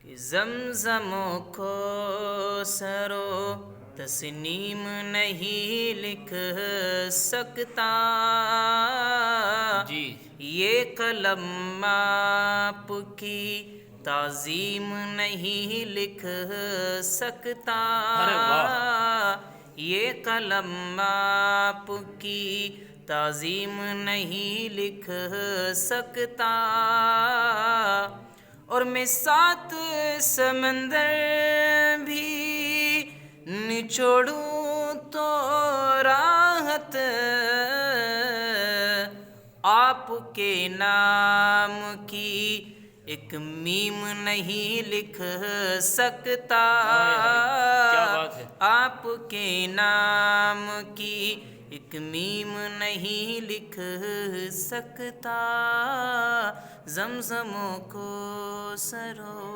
زمزم کو سرو تسنیم نہیں لکھ سکتا، جی یہ قلم آپ کی تعظیم نہیں لکھ سکتا، ارے واہ، یہ قلم آپ کی تعظیم نہیں لکھ سکتا، اور میں 7 سمندر بھی نچوڑوں تو راحت آپ کے نام کی ایک میم نہیں لکھ سکتا، کیا بات ہے، آپ کے نام کی ایک میم نہیں لکھ سکتا، زمزم کو سرو